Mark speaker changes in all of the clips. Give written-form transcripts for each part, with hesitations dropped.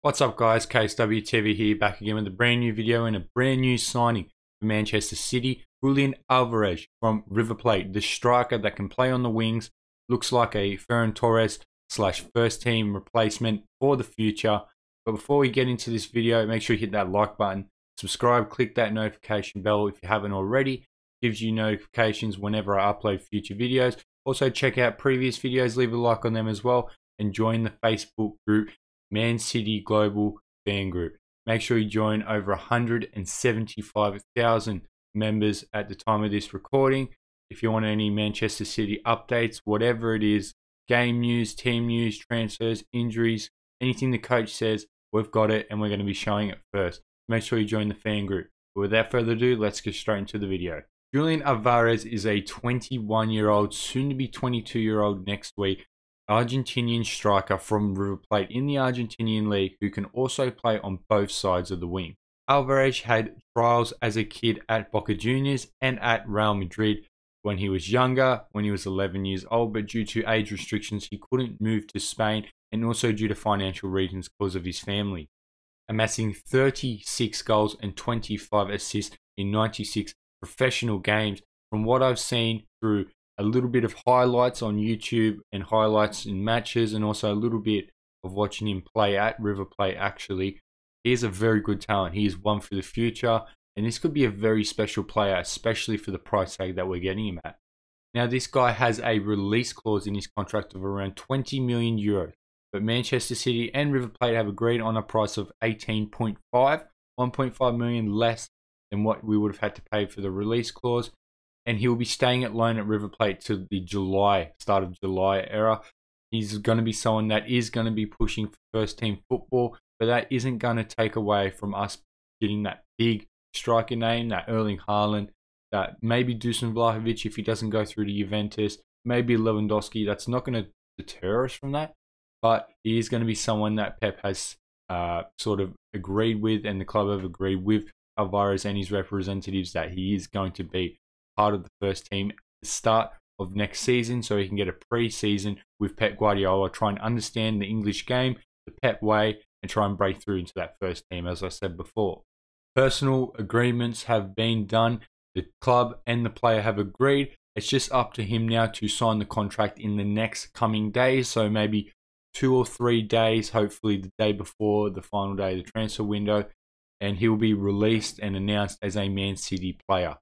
Speaker 1: What's up guys, KSWTV here, back again with a brand new video and a brand new signing for Manchester City. Julian Alvarez from River Plate, the striker that can play on the wings, looks like a Ferran Torres slash first team replacement for the future. But before we get into this video, make sure you hit that like button, subscribe, click that notification bell if you haven't already. It gives you notifications whenever I upload future videos. Also check out previous videos, leave a like on them as well, and join the Facebook group Man City Global Fan Group. Make sure you join over 175,000 members at the time of this recording. If you want any Manchester City updates, whatever it is, game news, team news, transfers, injuries, anything the coach says, we've got it and we're going to be showing it first. Make sure you join the fan group. But without further ado, let's get straight into the video. Julian Alvarez is a 21-year-old, soon to be 22-year-old next week, Argentinian striker from River Plate in the Argentinian league who can also play on both sides of the wing. Alvarez had trials as a kid at Boca Juniors and at Real Madrid when he was younger, when he was 11 years old, but due to age restrictions he couldn't move to Spain, and also due to financial reasons because of his family. Amassing 36 goals and 25 assists in 96 professional games. From what I've seen through a little bit of highlights on YouTube and highlights in matches, and also a little bit of watching him play at River Plate, actually, he is a very good talent. He is one for the future, and this could be a very special player, especially for the price tag that we're getting him at. Now, this guy has a release clause in his contract of around 20 million euros, but Manchester City and River Plate have agreed on a price of 18.5, 1.5 million less than what we would have had to pay for the release clause. And he will be staying at loan at River Plate to the start of July era. He's going to be someone that is going to be pushing for first team football, but that isn't going to take away from us getting that big striker name, that Erling Haaland, that maybe Dusan Vlahovic if he doesn't go through to Juventus, maybe Lewandowski. That's not going to deter us from that, but he is going to be someone that Pep has sort of agreed with, and the club have agreed with Alvarez and his representatives that he is going to be part of the first team at the start of next season, so he can get a pre-season with Pep Guardiola, try and understand the English game the Pep way, and try and break through into that first team, as I said before. Personal agreements have been done. The club and the player have agreed. It's just up to him now to sign the contract in the next coming days, so maybe 2 or 3 days, hopefully the day before the final day of the transfer window, and he'll be released and announced as a Man City player.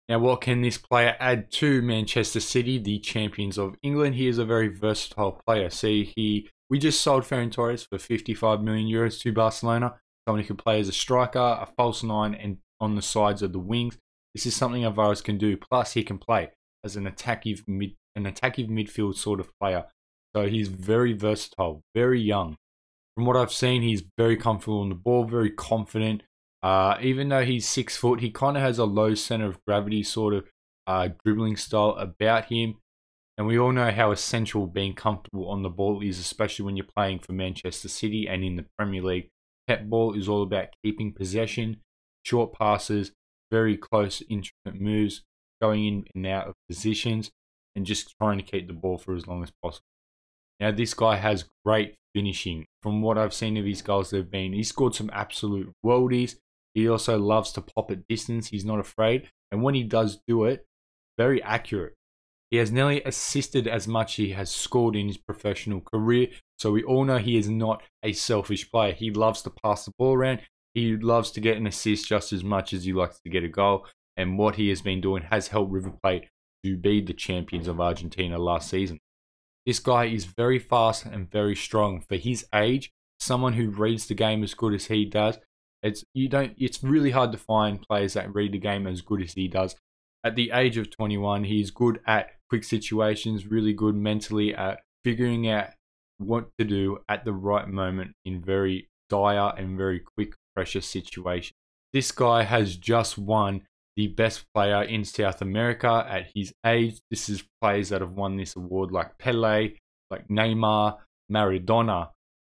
Speaker 1: Now, what can this player add to Manchester City, the champions of England? He is a very versatile player. See, we just sold Ferran Torres for 55 million euros to Barcelona. Someone who can play as a striker, a false nine, and on the sides of the wings. This is something Alvarez can do. Plus, he can play as an attacking midfield sort of player. So he's very versatile, very young. From what I've seen, he's very comfortable on the ball, very confident. Even though he's 6 foot, he kind of has a low center of gravity sort of dribbling style about him. And we all know how essential being comfortable on the ball is, especially when you're playing for Manchester City and in the Premier League. Pep ball is all about keeping possession, short passes, very close, intricate moves, going in and out of positions, and just trying to keep the ball for as long as possible. Now, this guy has great finishing. From what I've seen of his goals, he scored some absolute worldies. He also loves to pop at distance. He's not afraid. And when he does do it, very accurate. He has nearly assisted as much as he has scored in his professional career. So we all know he is not a selfish player. He loves to pass the ball around. He loves to get an assist just as much as he likes to get a goal. And what he has been doing has helped River Plate to be the champions of Argentina last season. This guy is very fast and very strong. For his age, someone who reads the game as good as he does, it's really hard to find players that read the game as good as he does. At the age of 21, he's good at quick situations, really good mentally at figuring out what to do at the right moment in very dire and very quick pressure situations. This guy has just won the best player in South America at his age. This is players that have won this award like Pele, like Neymar, Maradona.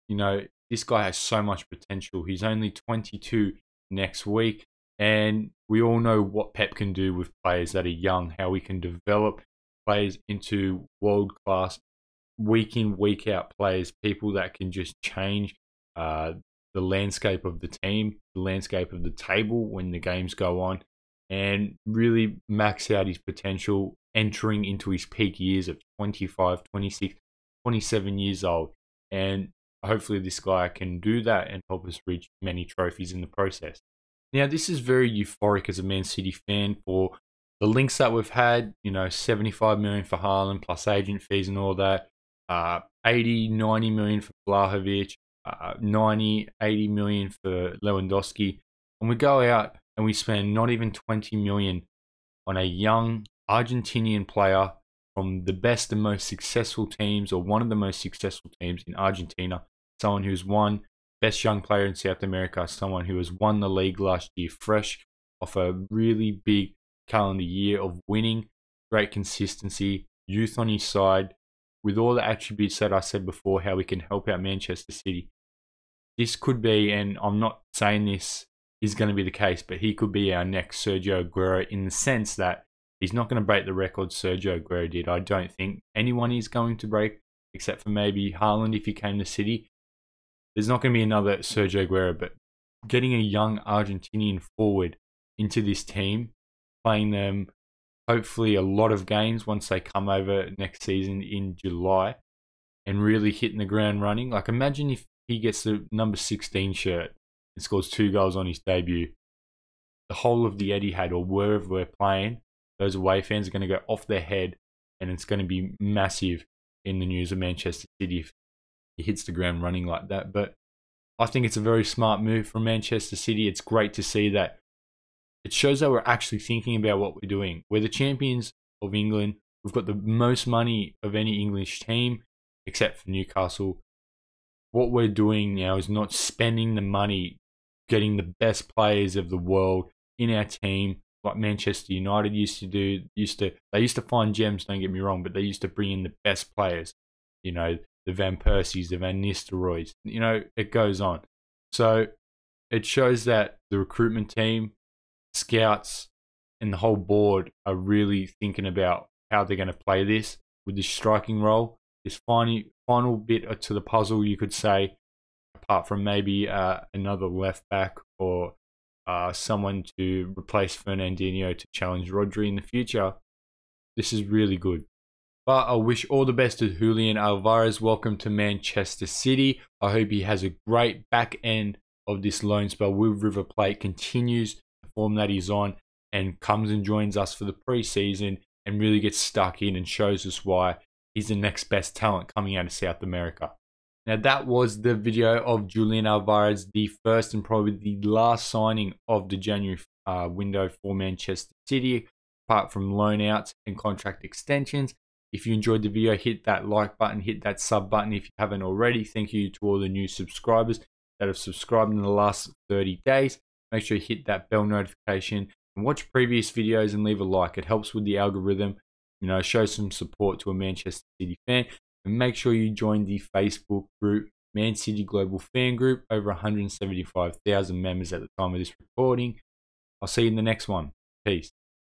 Speaker 1: You know, this guy has so much potential. He's only 22 next week, and we all know what Pep can do with players that are young, how he can develop players into world-class, week in, week out players, people that can just change the landscape of the team, the landscape of the table when the games go on, and really max out his potential entering into his peak years of 25, 26, 27 years old. And hopefully this guy can do that and help us reach many trophies in the process. Now, this is very euphoric as a Man City fan for the links that we've had, 75 million for Haaland plus agent fees and all that, 80, 90 million for Vlahovic, 90, 80 million for Lewandowski. And we go out and we spend not even 20 million on a young Argentinian player from the best and most successful teams, or one of the most successful teams in Argentina, someone who's won best young player in South America, someone who has won the league last year fresh off a really big calendar year of winning, great consistency, youth on his side, with all the attributes that I said before, how we can help out Manchester City. This could be, and I'm not saying this is going to be the case, but he could be our next Sergio Aguero, in the sense that he's not going to break the record Sergio Aguero did. I don't think anyone is going to break, except for maybe Haaland if he came to City. There's not going to be another Sergio Aguero, but getting a young Argentinian forward into this team, playing them hopefully a lot of games once they come over next season in July, and really hitting the ground running. Like, imagine if he gets the number 16 shirt and scores 2 goals on his debut. The whole of the Etihad, or wherever we're playing, those away fans are going to go off their head, and it's going to be massive in the news of Manchester City if he hits the ground running like that. But I think it's a very smart move from Manchester City. It's great to see that. It shows that we're actually thinking about what we're doing. We're the champions of England. We've got the most money of any English team, except for Newcastle. What we're doing now is not spending the money getting the best players of the world in our team, like Manchester United used to do. They used to find gems, don't get me wrong, but they used to bring in the best players. The Van Persies, the Van Nistelrooys. It goes on. So it shows that the recruitment team, scouts, and the whole board are really thinking about how they're going to play this with this striking role. This final bit to the puzzle, you could say, apart from maybe another left back or someone to replace Fernandinho to challenge Rodri in the future. This is really good. But I wish all the best to Julian Alvarez. Welcome to Manchester City. I hope he has a great back end of this loan spell with River Plate, continues the form that he's on, and comes and joins us for the pre-season and really gets stuck in and shows us why he's the next best talent coming out of South America. Now, that was the video of Julian Alvarez, the first and probably the last signing of the January window for Manchester City, apart from loan outs and contract extensions. If you enjoyed the video, hit that like button, hit that sub button if you haven't already. Thank you to all the new subscribers that have subscribed in the last 30 days. Make sure you hit that bell notification and watch previous videos and leave a like. It helps with the algorithm, show some support to a Manchester City fan. And make sure you join the Facebook group, Man City Global Fan Group, over 175,000 members at the time of this recording. I'll see you in the next one. Peace.